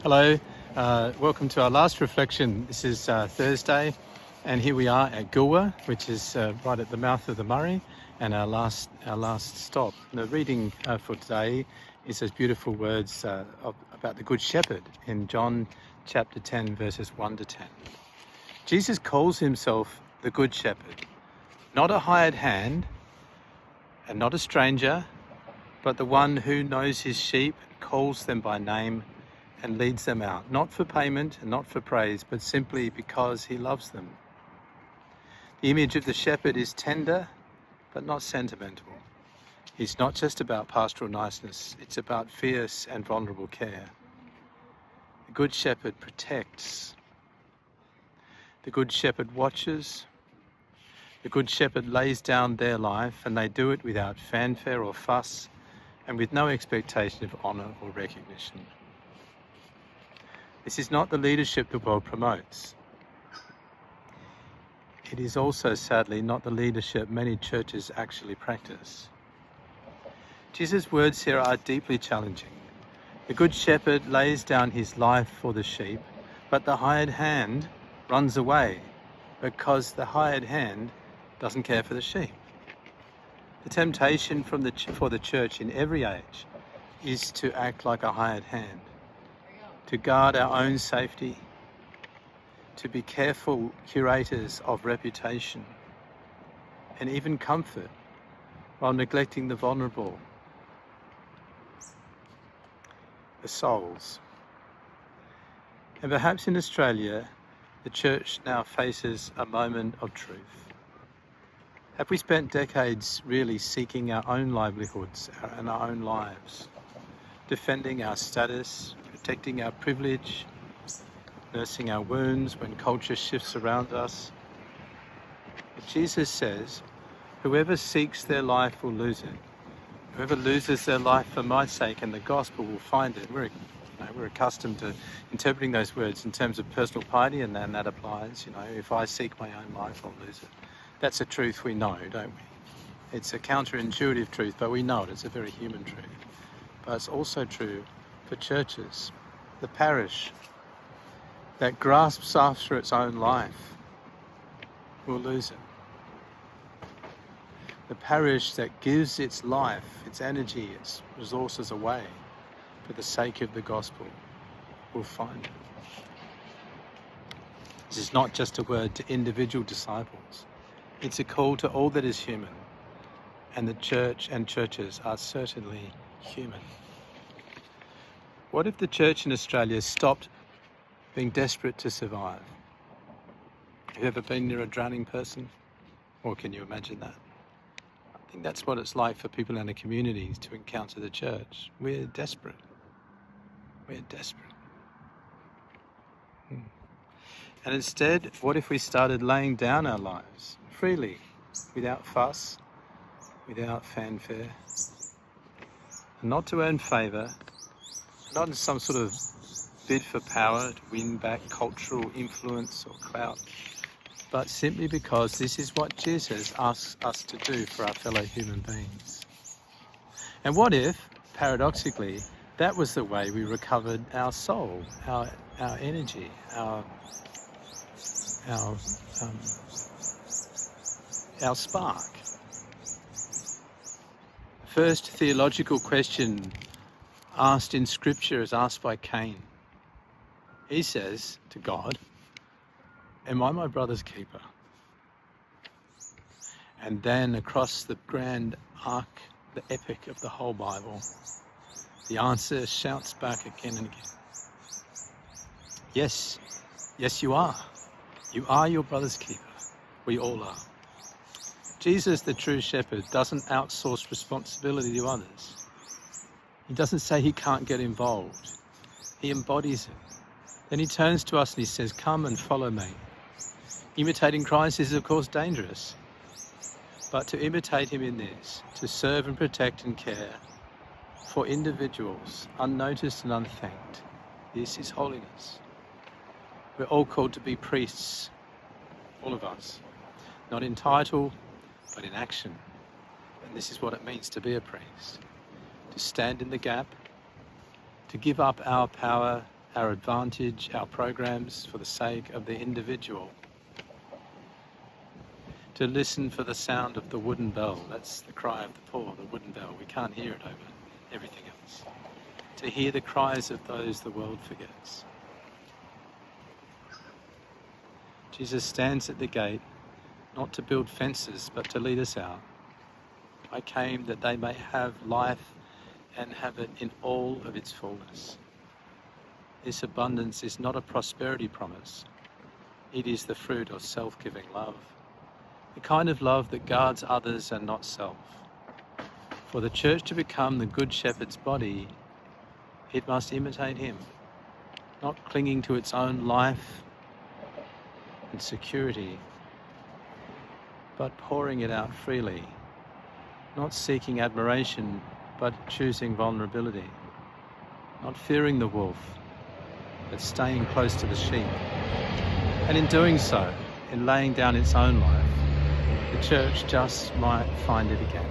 Hello, welcome to our last reflection. This is Thursday, and here we are at Goolwa, which is right at the mouth of the Murray, and our last stop. The reading for today is those beautiful words about the Good Shepherd in John chapter 10, verses 1 to 10. Jesus calls himself the Good Shepherd, not a hired hand and not a stranger, but the one who knows his sheep, calls them by name, and leads them out, not for payment and not for praise, but simply because he loves them. The image of the shepherd is tender, but not sentimental. He's not just about pastoral niceness, it's about fierce and vulnerable care. The good shepherd protects. The good shepherd watches. The good shepherd lays down their life, and they do it without fanfare or fuss, and with no expectation of honour or recognition. This is not the leadership the world promotes. It is also, sadly, not the leadership many churches actually practice. Jesus' words here are deeply challenging. The Good Shepherd lays down his life for the sheep, but the hired hand runs away because the hired hand doesn't care for the sheep. The temptation for the church in every age is to act like a hired hand, to guard our own safety, to be careful curators of reputation and even comfort, while neglecting the vulnerable, the souls. And perhaps in Australia, the church now faces a moment of truth. Have we spent decades really seeking our own livelihoods and our own lives, defending our status, protecting our privilege, nursing our wounds when culture shifts around us? But Jesus says, whoever seeks their life will lose it. Whoever loses their life for my sake and the gospel will find it. We're accustomed to interpreting those words in terms of personal piety, and then that applies. If I seek my own life, I'll lose it. That's a truth we know, don't we? It's a counterintuitive truth, but we know it. It's a very human truth. But it's also true for churches. The parish that grasps after its own life will lose it. The parish that gives its life, its energy, its resources away for the sake of the gospel will find it. This is not just a word to individual disciples. It's a call to all that is human, and the church and churches are certainly human. What if the church in Australia stopped being desperate to survive? Have you ever been near a drowning person? Or can you imagine that? I think that's what it's like for people in our communities to encounter the church. We're desperate. We're desperate. And instead, what if we started laying down our lives freely, without fuss, without fanfare, and not to earn favour, not in some sort of bid for power to win back cultural influence or clout, but simply because this is what Jesus asks us to do for our fellow human beings. And what if, paradoxically, that was the way we recovered our soul, our energy, our spark? First theological question asked in Scripture is asked by Cain. He says to God, "Am I my brother's keeper?" And then across the grand arc, the epic of the whole Bible, the answer shouts back again and again. Yes, you are. You are your brother's keeper. We all are. Jesus, the true shepherd, doesn't outsource responsibility to others. He doesn't say he can't get involved. He embodies it. Then he turns to us and he says, "Come and follow me." Imitating Christ is, of course, dangerous. But to imitate him in this, to serve and protect and care for individuals, unnoticed and unthanked, this is holiness. We're all called to be priests, all of us, not in title, but in action. And this is what it means to be a priest, to stand in the gap, to give up our power our advantage, our programs for the sake of the individual. To listen for the sound of the wooden bell. That's the cry of the poor, the wooden bell. We can't hear it over everything else. To hear the cries of those the world forgets. Jesus stands at the gate, not to build fences, but to lead us out. I came that they may have life and have it in all of its fullness. This abundance is not a prosperity promise. It is the fruit of self-giving love. The kind of love that guards others and not self. For the church to become the Good Shepherd's body, it must imitate him, not clinging to its own life and security, but pouring it out freely, not seeking admiration, but choosing vulnerability, not fearing the wolf, but staying close to the sheep. And in doing so, in laying down its own life, the church just might find it again.